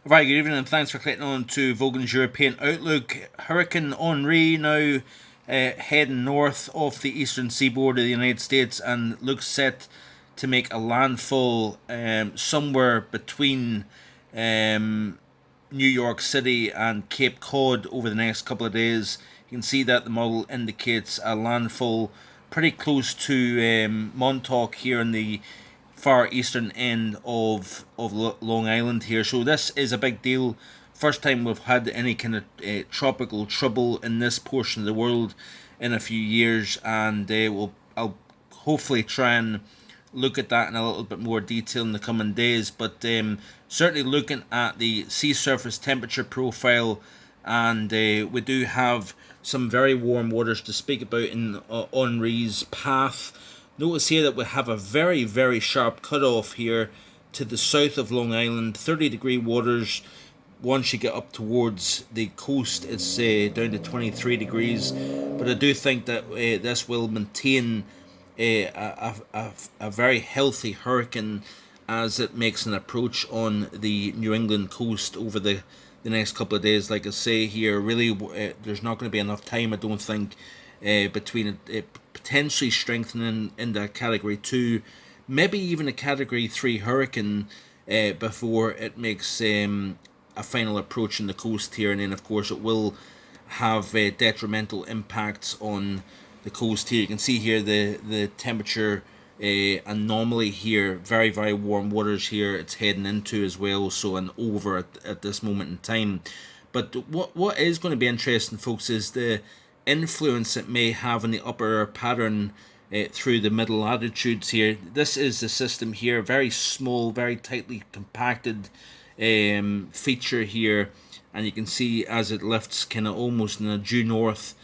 Right, good evening and thanks for clicking on to Vogan's European Outlook. Hurricane Henri now heading north off the eastern seaboard of the United States and looks set to make a landfall somewhere between um, New York City and Cape Cod over the next couple of days. You can see that the model indicates a landfall pretty close to Montauk here in the far eastern end of Long Island here. So this is a big deal. First time we've had any kind of tropical trouble in this portion of the world in a few years, and I'll hopefully try and look at that in a little bit more detail in the coming days. But certainly looking at the sea surface temperature profile, and we do have some very warm waters to speak about in Henri's path. Notice here that we have a very, very sharp cutoff here to the south of Long Island, 30-degree waters. Once you get up towards the coast, it's down to 23 degrees. But I do think that this will maintain a very healthy hurricane as it makes an approach on the New England coast over the next couple of days. Like I say here, really, there's not going to be enough time, I don't think, between it potentially strengthening into Category 2, maybe even a Category 3 hurricane before it makes a final approach on the coast here. And then, of course, it will have detrimental impacts on the coast here. You can see here the temperature anomaly here, very, very warm waters here it's heading into as well, so an over at this moment in time. But what is going to be interesting, folks, is the influence it may have on the upper pattern through the middle latitudes here. This is the system here, very small, very tightly compacted feature here, and you can see as it lifts kind of almost in a due north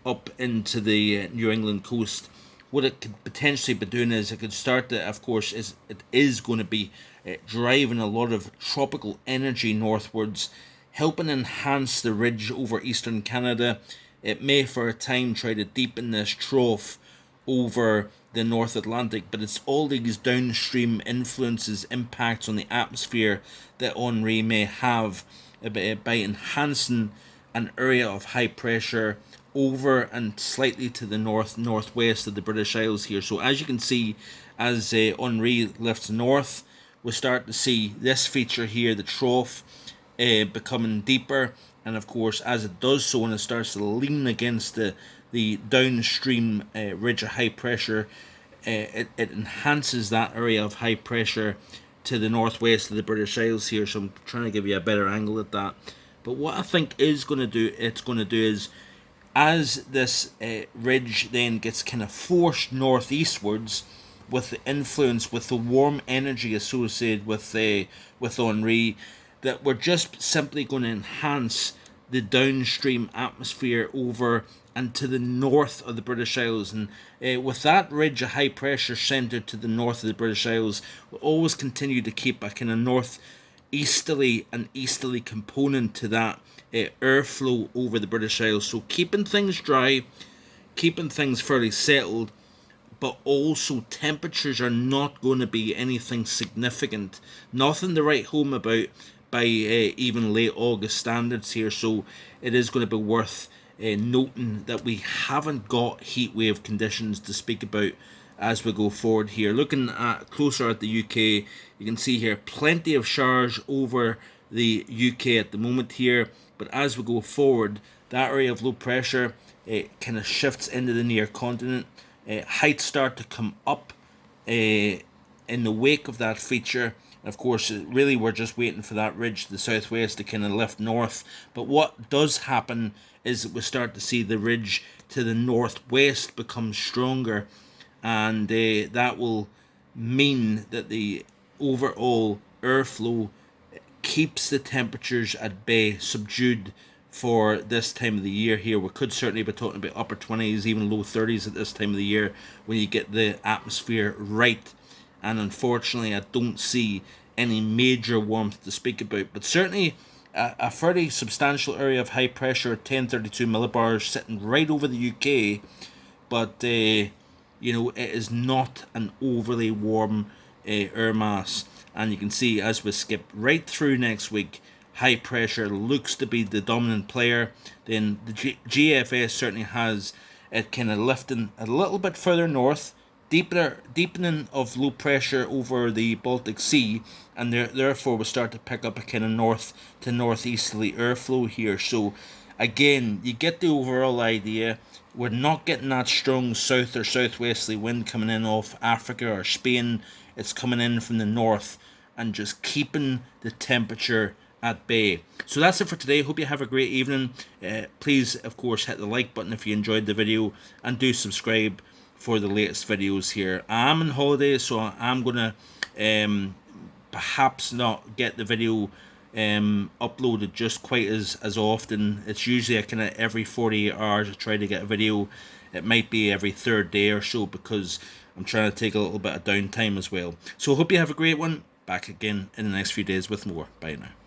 up into the New England coast. What it could potentially be doing is it could start to, of course, it is going to be driving a lot of tropical energy northwards, helping enhance the ridge over eastern Canada. It may for a time try to deepen this trough over the North Atlantic, but it's all these downstream influences, impacts on the atmosphere that Henri may have by enhancing an area of high pressure over and slightly to the northwest of the British Isles here. So as you can see, as Henri lifts north, we start to see this feature here, the trough, becoming deeper. And of course, as it does so, and it starts to lean against the downstream ridge of high pressure, it enhances that area of high pressure to the northwest of the British Isles here. So I'm trying to give you a better angle at that. But what I think it's going to do is, as this ridge then gets kind of forced northeastwards with the influence, with the warm energy associated with Henri, that we're just simply going to enhance the downstream atmosphere over and to the north of the British Isles. And with that ridge of high pressure centred to the north of the British Isles, we'll always continue to keep a kind of northeasterly and easterly component to that airflow over the British Isles. So keeping things dry, keeping things fairly settled, but also temperatures are not going to be anything significant. Nothing to write home about by even late August standards here. So it is going to be worth noting that we haven't got heat wave conditions to speak about as we go forward here. Looking at closer at the UK, you can see here plenty of showers over the UK at the moment here, but as we go forward, that area of low pressure kind of shifts into the near continent. Heights start to come up in the wake of that feature. Of course, really we're just waiting for that ridge to the southwest to kind of lift north. But what does happen is that we start to see the ridge to the northwest become stronger, and that will mean that the overall airflow keeps the temperatures at bay, subdued for this time of the year here. We could certainly be talking about upper 20s, even low 30s at this time of the year when you get the atmosphere right. And unfortunately, I don't see any major warmth to speak about, but certainly a fairly substantial area of high pressure, 1032 millibars, sitting right over the UK. But it is not an overly warm air mass. And you can see as we skip right through next week, high pressure looks to be the dominant player, then the GFS certainly has it kind of lifting a little bit further north, deepening of low pressure over the Baltic Sea, and therefore we start to pick up a kind of north to northeasterly airflow here. So again, you get the overall idea. We're not getting that strong south or southwesterly wind coming in off Africa or Spain. It's coming in from the north and just keeping the temperature at bay. So that's it for today. Hope you have a great evening. Please, of course, hit the like button if you enjoyed the video, and do subscribe for the latest videos here. I'm on holiday, so I'm gonna perhaps not get the video uploaded just quite as often. It's usually a kind of every 48 hours I try to get a video. It might be every third day or so, because I'm trying to take a little bit of downtime as well. So hope you have a great one. Back again in the next few days with more. Bye now.